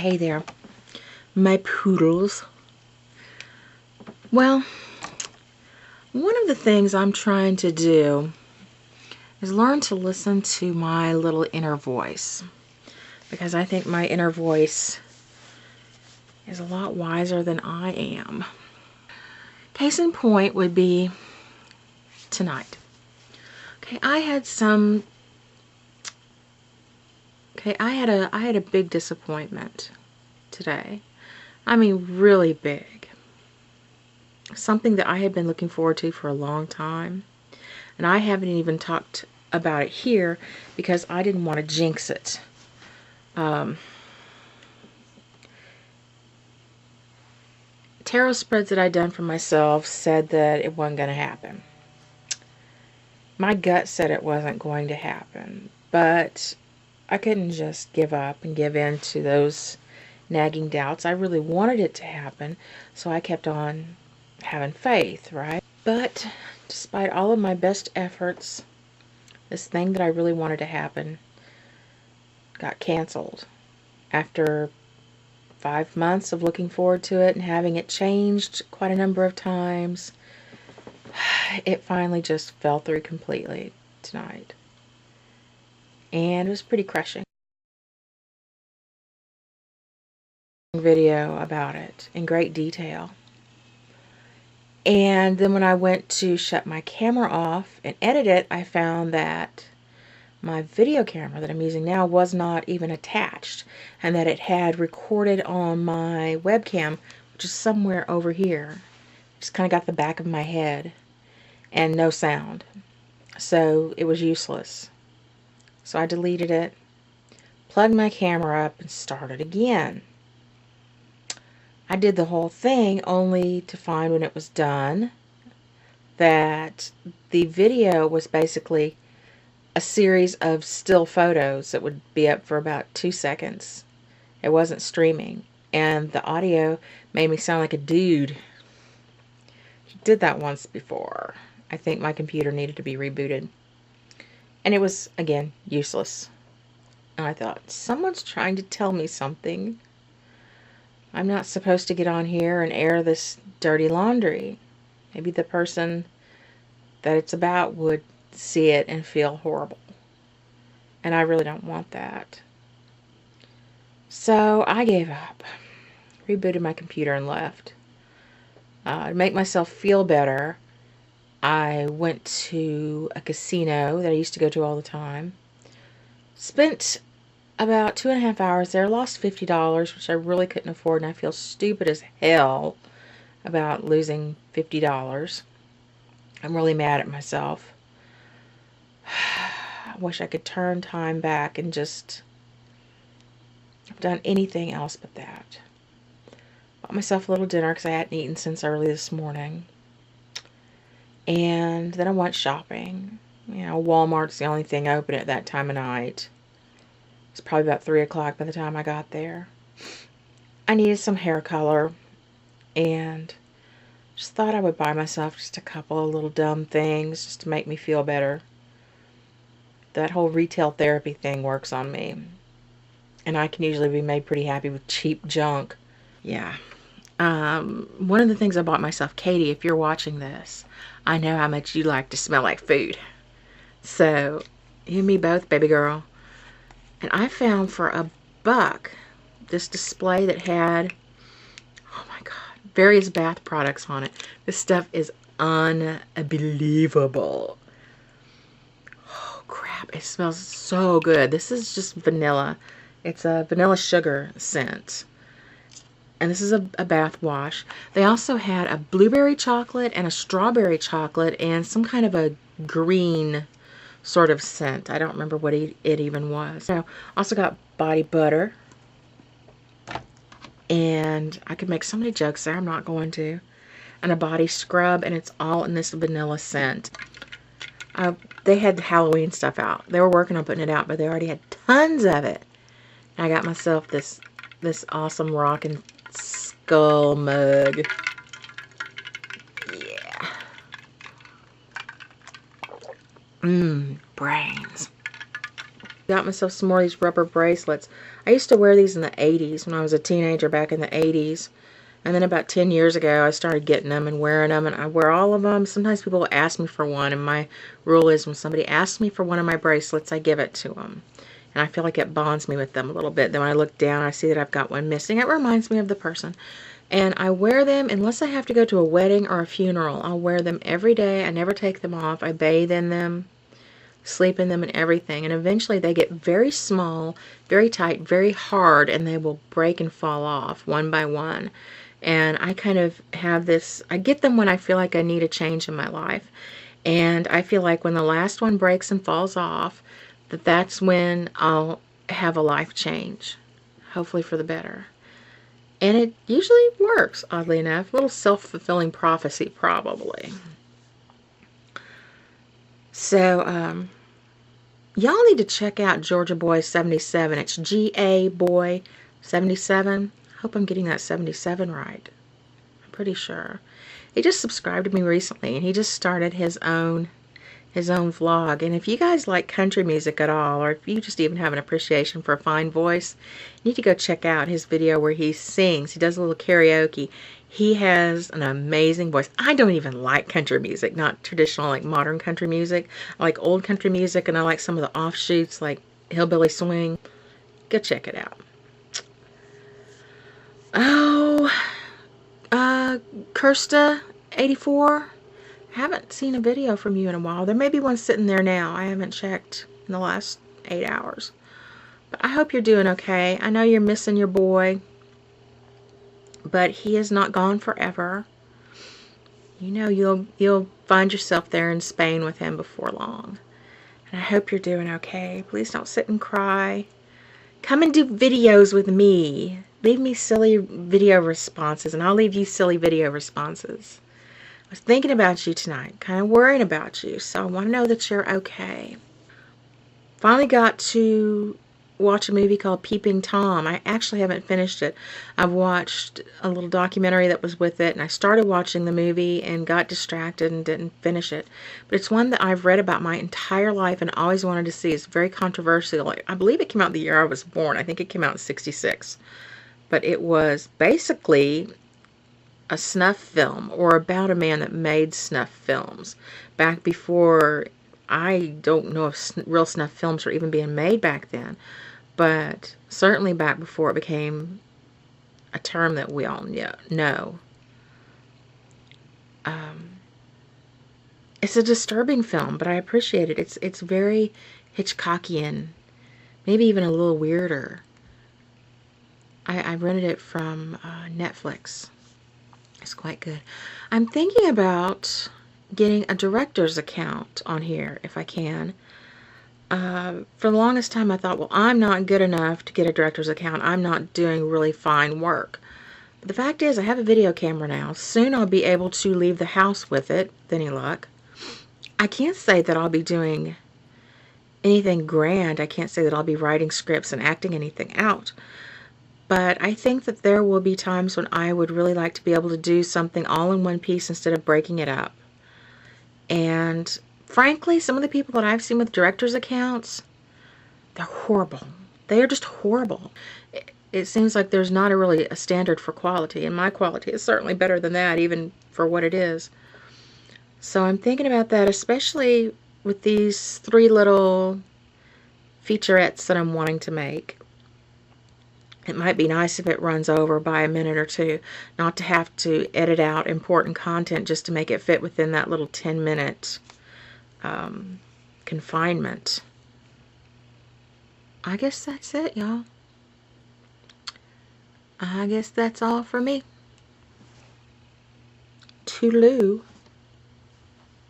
Hey there, my poodles. Well, one of the things I'm trying to do is learn to listen to my little inner voice, because I think my inner voice is a lot wiser than I am. Case in point would be tonight. Okay, I had a big disappointment today. I mean, really big. Something that I had been looking forward to for a long time. And I haven't even talked about it here because I didn't want to jinx it. Tarot spreads that I'd done for myself said that it wasn't going to happen. My gut said it wasn't going to happen, but I couldn't just give up and give in to those nagging doubts. I really wanted it to happen, so I kept on having faith, right? But despite all of my best efforts, this thing that I really wanted to happen got canceled. After 5 months of looking forward to it and having it changed quite a number of times, it finally just fell through completely tonight. And it was pretty crushing. Video about it in great detail. And then when I went to shut my camera off and edit it, I found that my video camera that I'm using now was not even attached, and that it had recorded on my webcam, which is somewhere over here. Just kind of got the back of my head and no sound. So it was useless. So I deleted it, plugged my camera up, and started again. I did the whole thing only to find when it was done that the video was basically a series of still photos that would be up for about 2 seconds. It wasn't streaming, and the audio made me sound like a dude. He did that once before. I think my computer needed to be rebooted. And it was, again, useless. And I thought, someone's trying to tell me something. I'm not supposed to get on here and air this dirty laundry. Maybe the person that it's about would see it and feel horrible. And I really don't want that. So I gave up. Rebooted my computer and left. To make myself feel better, I went to a casino that I used to go to all the time. Spent about 2.5 hours there, lost $50, which I really couldn't afford, and I feel stupid as hell about losing $50. I'm really mad at myself. I wish I could turn time back and just have done anything else but that. Bought myself a little dinner because I hadn't eaten since early this morning. And then I went shopping. You know, Walmart's the only thing open at that time of night. It's probably about 3 o'clock by the time I got there. I needed some hair color, and just thought I would buy myself just a couple of little dumb things just to make me feel better. That whole retail therapy thing works on me, and I can usually be made pretty happy with cheap junk. Yeah. One of the things I bought myself, Katie, if you're watching this, I know how much you like to smell like food. So, you and me both, baby girl. And I found for $1 this display that had, oh my god, various bath products on it. This stuff is unbelievable. Oh crap, it smells so good. This is just vanilla. It's a vanilla sugar scent. And this is a bath wash. They also had a blueberry chocolate and a strawberry chocolate and some kind of a green sort of scent. I don't remember what it even was. So, also got body butter. And I could make so many jokes there. I'm not going to. And a body scrub, and it's all in this vanilla scent. They had Halloween stuff out. They were working on putting it out, but they already had tons of it. And I got myself this awesome rockin' skull mug. Yeah. Brains. Got myself some more of these rubber bracelets. I used to wear these in the 80s when I was a teenager back in the 80s. And then about 10 years ago, I started getting them and wearing them, and I wear all of them. Sometimes people will ask me for one, and my rule is when somebody asks me for one of my bracelets, I give it to them. And I feel like it bonds me with them a little bit. Then when I look down, I see that I've got one missing. It reminds me of the person. And I wear them unless I have to go to a wedding or a funeral. I'll wear them every day. I never take them off. I bathe in them, sleep in them, and everything. And eventually they get very small, very tight, very hard, and they will break and fall off one by one. And I kind of have this, I get them when I feel like I need a change in my life. And I feel like when the last one breaks and falls off, that's when I'll have a life change. Hopefully for the better. And it usually works, oddly enough. A little self-fulfilling prophecy, probably. So, y'all need to check out Georgia Boy 77. It's G-A Boy 77. Hope I'm getting that 77 right. I'm pretty sure. He just subscribed to me recently, and he just started his own vlog. And if you guys like country music at all, or if you just even have an appreciation for a fine voice, you need to go check out his video where he sings. He does a little karaoke. He has an amazing voice. I don't even like country music, not traditional like modern country music. I like old country music, and I like some of the offshoots like hillbilly swing. Go check it out. Oh, Kirsta84, haven't seen a video from you in a while. There may be one sitting there now. I haven't checked in the last 8 hours. But I hope you're doing okay. I know you're missing your boy, but he is not gone forever. You know you'll find yourself there in Spain with him before long. And I hope you're doing okay. Please don't sit and cry. Come and do videos with me. Leave me silly video responses, and I'll leave you silly video responses. I was thinking about you tonight, kind of worrying about you, so I want to know that you're okay. Finally got to watch a movie called Peeping Tom. I actually haven't finished it. I've watched a little documentary that was with it, and I started watching the movie and got distracted and didn't finish it. But it's one that I've read about my entire life and always wanted to see. It's very controversial. I believe it came out the year I was born. I think it came out in '66. But it was basically a snuff film, or about a man that made snuff films back before, I don't know if real snuff films were even being made back then, but certainly back before it became a term that we all know. It's a disturbing film, but I appreciate it. It's very Hitchcockian, maybe even a little weirder. I rented it from Netflix. It's quite good. I'm thinking about getting a director's account on here if I can. For the longest time I thought, well, I'm not good enough to get a director's account. I'm not doing really fine work. But the fact is, I have a video camera now. Soon I'll be able to leave the house with it, with any luck. I can't say that I'll be doing anything grand. I can't say that I'll be writing scripts and acting anything out. But I think that there will be times when I would really like to be able to do something all in one piece instead of breaking it up. And frankly, some of the people that I've seen with director's accounts, they're horrible. They are just horrible. It seems like there's not really a standard for quality, and my quality is certainly better than that, even for what it is. So I'm thinking about that, especially with these 3 little featurettes that I'm wanting to make. It might be nice if it runs over by a minute or two, not to have to edit out important content just to make it fit within that little 10-minute confinement. I guess that's it, y'all. I guess that's all for me. Toodaloo.